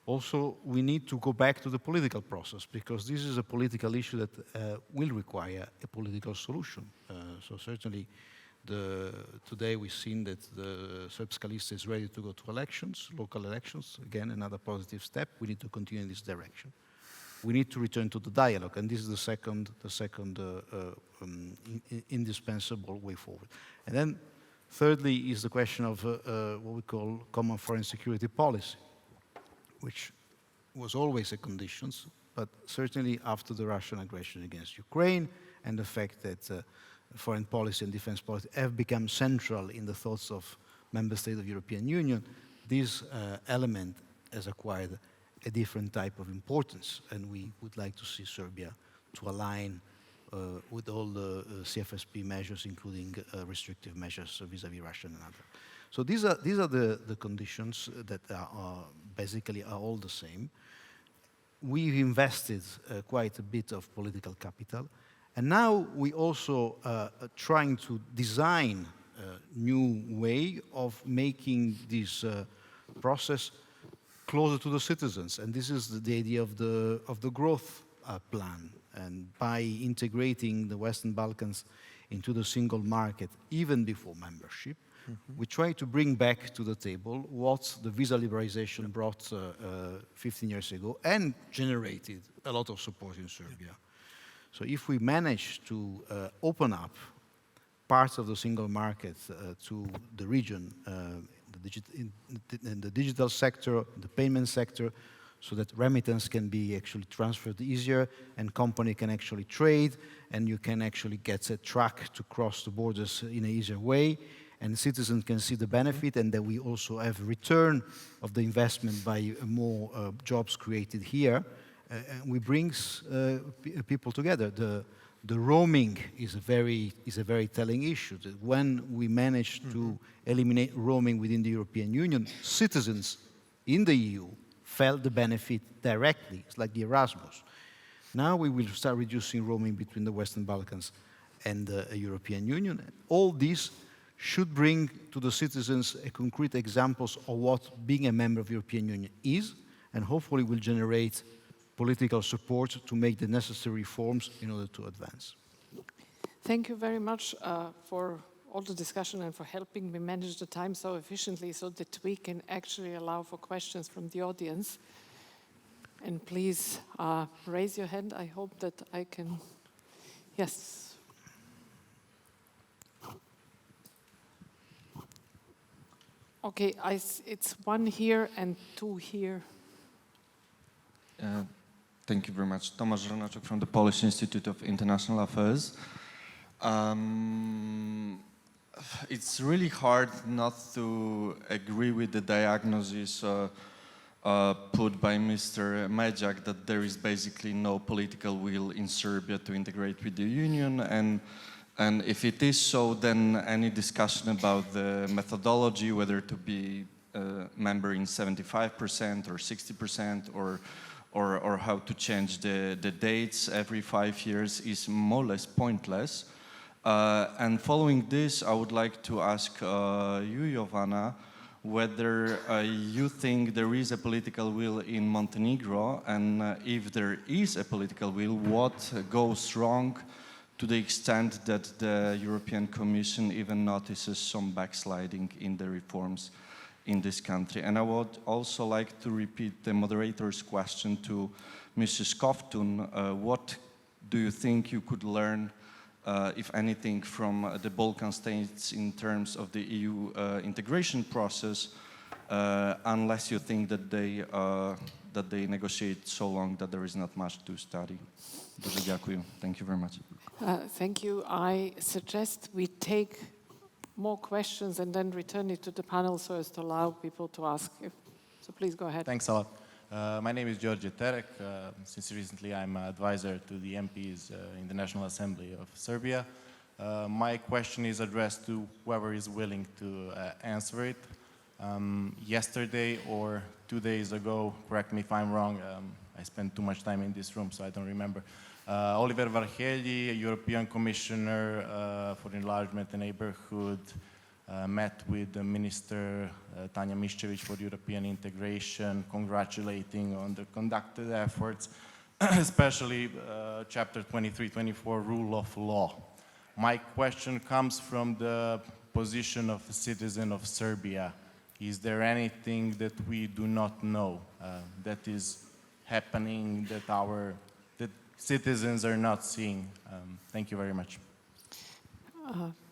Also, we need to go back to the political process because this is a political issue that will require a political solution. So certainly, today we've seen that the Srpska list is ready to go to elections, local elections. Again, another positive step. We need to continue in this direction. We need to return to the dialogue, and this is the second indispensable way forward. And then, thirdly, is the question of what we call common foreign security policy, which was always a condition, but certainly after the Russian aggression against Ukraine and the fact that foreign policy and defense policy have become central in the thoughts of member states of the European Union, this element has acquired a different type of importance, and we would like to see Serbia to align with all the CFSP measures, including restrictive measures vis-à-vis Russia and others. So these are the conditions that are basically all the same. We've invested quite a bit of political capital, and now we also are trying to design a new way of making this process closer to the citizens, and this is the idea of the growth plan. And by integrating the Western Balkans into the single market, even before membership, we try to bring back to the table what the visa liberalization brought 15 years ago and generated a lot of support in Serbia. So if we manage to open up parts of the single market to the region, in the digital sector, the payment sector, so that remittance can be actually transferred easier and company can actually trade and you can actually get a track to cross the borders in an easier way and citizens can see the benefit and that we also have return of the investment by more jobs created here. And we bring people together. The roaming is a very telling issue. That when we managed to eliminate roaming within the European Union, citizens in the EU felt the benefit directly. It's like the Erasmus. Now we will start reducing roaming between the Western Balkans and the European Union. All these should bring to the citizens a concrete examples of what being a member of the European Union is, and hopefully will generate political support to make the necessary reforms in order to advance.
Thank you very much for all the discussion and for helping me manage the time so efficiently so that we can actually allow for questions from the audience. And please raise your hand. I hope that I can. Yes. Okay, it's one here and two here.
Thank you very much. Tomasz Żonaczek from the Polish Institute of International Affairs. It's really hard not to agree with the diagnosis put by Mr. Međak that there is basically no political will in Serbia to integrate with the Union, and if it is so, then any discussion about the methodology, whether to be a member in 75% or 60% or how to change the dates every 5 years is more or less pointless. And following this, I would like to ask you, Jovana, whether you think there is a political will in Montenegro, and if there is a political will, what goes wrong to the extent that the European Commission even notices some backsliding in the reforms in this country. And I would also like to repeat the moderator's question to Mrs. Kovtun. What do you think you could learn, if anything, from the Balkan states in terms of the EU integration process, unless you think that they negotiate so long that there is not much to study? Thank you very much.
Thank you. I suggest we take more questions and then return it to the panel so as to allow people to ask. So please go ahead.
Thanks a lot. My name is George Terek. Since recently I'm an advisor to the MPs in the National Assembly of Serbia. My question is addressed to whoever is willing to answer it. Yesterday or 2 days ago, correct me if I'm wrong, I spent too much time in this room so I don't remember. Oliver Varhelyi, European Commissioner for Enlargement and Neighborhood, met with the Minister Tanja Miščević for European integration, congratulating on the conducted efforts, especially chapter 23-24, rule of law. My question comes from the position of a citizen of Serbia. Is there anything that we do not know that is happening that citizens are not seeing? Thank you very much.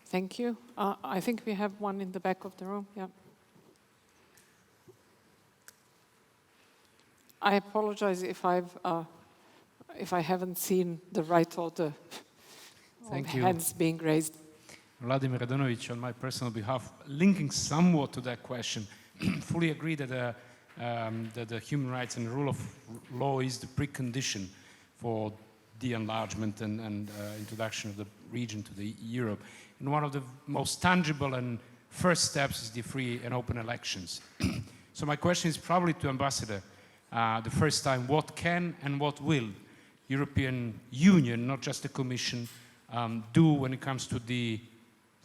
Thank you. I think we have one in the back of the room. Yeah. I apologize if I haven't seen the right order of hands being raised.
Vladimir on my personal behalf, linking somewhat to that question, fully agree that the human rights and the rule of law is the precondition for the enlargement and introduction of the region to the Europe. And one of the most tangible and first steps is the free and open elections. So my question is probably to Ambassador, the first time, what can and what will European Union, not just the Commission, do when it comes to the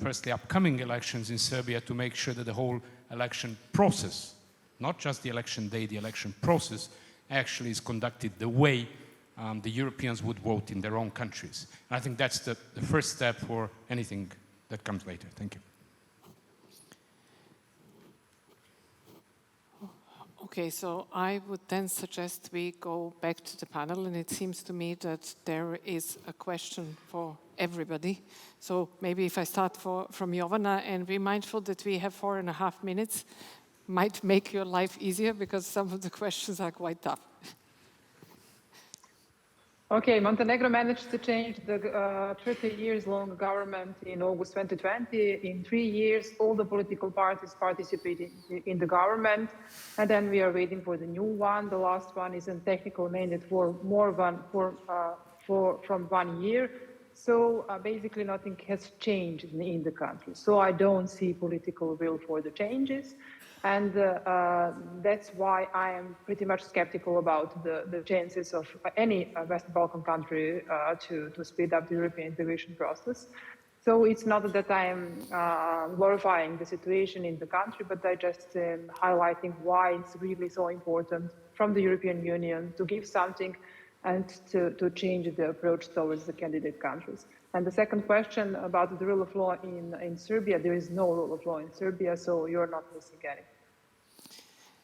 firstly upcoming elections in Serbia to make sure that the whole election process, not just the election day, the election process actually is conducted the way the Europeans would vote in their own countries. And I think that's the first step for anything that comes later. Thank you.
Okay, so I would then suggest we go back to the panel, and it seems to me that there is a question for everybody. So maybe if I start from Jovana, and be mindful that we have 4.5 minutes, might make your life easier because some of the questions are quite tough.
Okay, Montenegro managed to change the 30 years long government in August 2020. In 3 years, all the political parties participated in the government, and then we are waiting for the new one. The last one is in technical mandate for from 1 year. So basically nothing has changed in the country. So I don't see political will for the changes. And that's why I am pretty much skeptical about the chances of any West Balkan country to speed up the European integration process. So it's not that I am glorifying the situation in the country, but I just am highlighting why it's really so important from the European Union to give something and to change the approach towards the candidate countries. And the second question about the rule of law in Serbia, there is no rule of law in Serbia, so you're not missing any.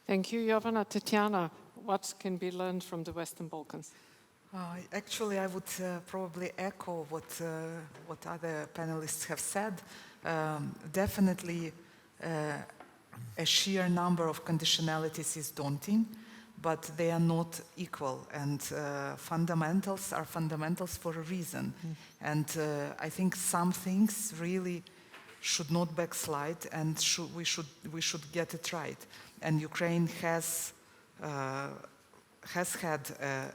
Thank you, Jovana. Tetyana, what can be learned from the Western Balkans?
Actually, I would probably echo what other panelists have said. Definitely, a sheer number of conditionalities is daunting, but they are not equal, and fundamentals are fundamentals for a reason. And I think some things really should not backslide, and we should get it right. And Ukraine has had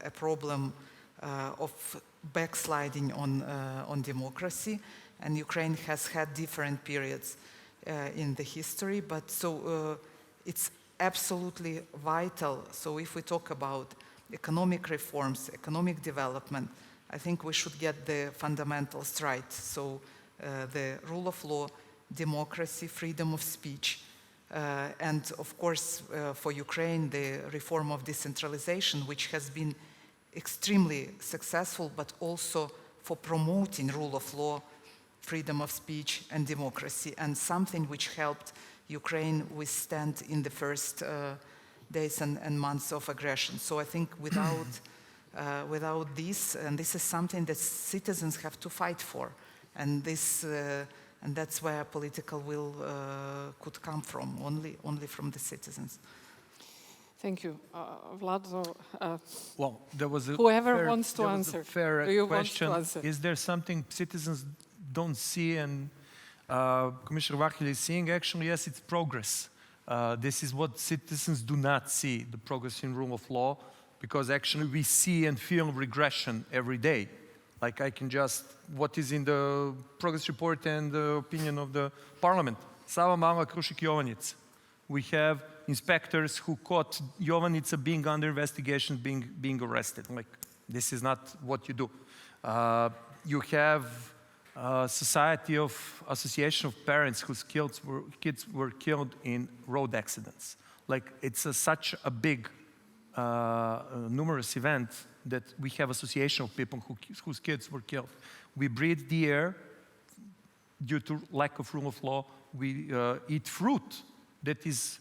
a problem of backsliding on democracy, and Ukraine has had different periods in the history. But so it's absolutely vital. So if we talk about economic reforms, economic development, I think we should get the fundamentals right. So the rule of law, democracy, freedom of speech, and of course for Ukraine, the reform of decentralization, which has been extremely successful, but also for promoting rule of law, freedom of speech, and democracy, and something which helped Ukraine withstand in the first days and months of aggression. So I think without this, and this is something that citizens have to fight for, and this. And that's where political will could come from, only from the citizens.
Thank you. Vlad,
well, there was
whoever wants to answer.
Fair
Do you
question.
want to answer?
Is there something citizens don't see, and Commissioner Vahil is seeing? Actually, yes, it's progress. This is what citizens do not see, the progress in rule of law, because actually we see and feel regression every day. Like I can just, what is in the progress report and the opinion of the parliament. Sava Mala Krušik Jovanjica. We have inspectors who caught Jovanjica being under investigation, being arrested. Like, this is not what you do. You have a society of association of parents whose kids were killed in road accidents. Like, it's such a big, numerous event that we have association of people whose kids were killed. We breathe the air due to lack of rule of law. We eat fruit that is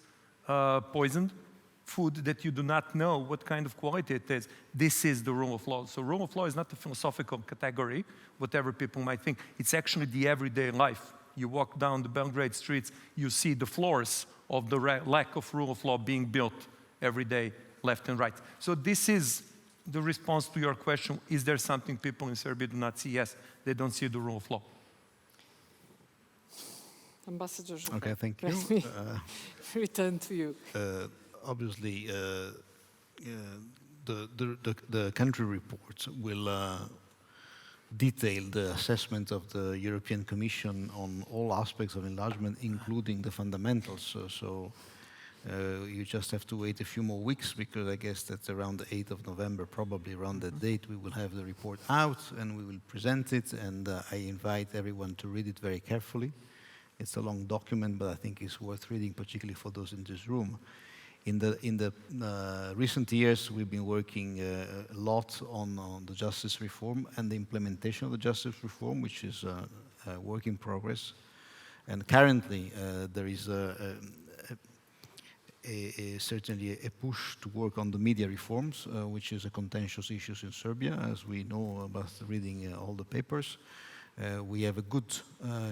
poisoned, food that you do not know what kind of quality it is. This is the rule of law. So rule of law is not a philosophical category, whatever people might think. It's actually the everyday life. You walk down the Belgrade streets, you see the floors of the lack of rule of law being built every day, left and right. So this is the response to your question. Is there something people in Serbia do not see? Yes, they don't see the rule of law.
Ambassador Giaufret,
okay, thank you.
let me return to you.
Obviously, the country report will detail the assessment of the European Commission on all aspects of enlargement, including the fundamentals. So you just have to wait a few more weeks, because I guess that's around the 8th of November, probably around that date, we will have the report out and we will present it, and I invite everyone to read it very carefully. It's a long document, but I think it's worth reading, particularly for those in this room. In the recent years, we've been working a lot on the justice reform and the implementation of the justice reform, which is a work in progress. And currently, there is certainly a push to work on the media reforms, which is a contentious issue in Serbia, as we know about reading all the papers. We have a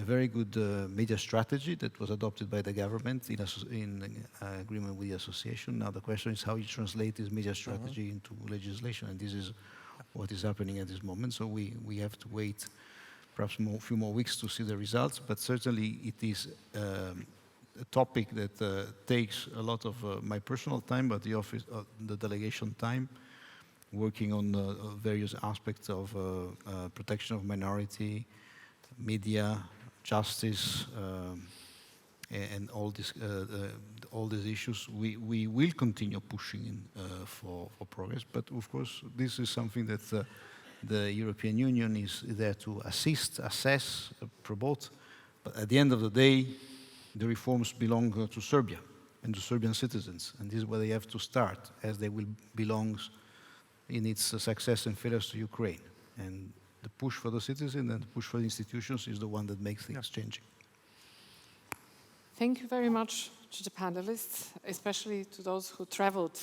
very good media strategy that was adopted by the government in agreement with the association. Now the question is how you translate this media strategy into legislation, and this is what is happening at this moment. So we have to wait perhaps a few more weeks to see the results, but certainly it is a topic that takes a lot of my personal time, but the office, the delegation time, working on various aspects of protection of minority, media, justice, and all these issues. We will continue pushing for progress, but of course this is something that the European Union is there to assist, assess, promote, but at the end of the day, the reforms belong to Serbia and to Serbian citizens, and this is where they have to start, as they will belong in its success and failures to Ukraine. And the push for the citizen and the push for the institutions is the one that makes things changing.
Thank you very much to the panelists, especially to those who traveled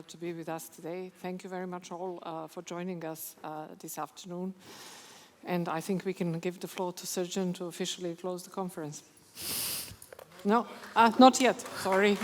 to be with us today. Thank you very much all for joining us this afternoon. And I think we can give the floor to Srdjan to officially close the conference. No, not yet, sorry.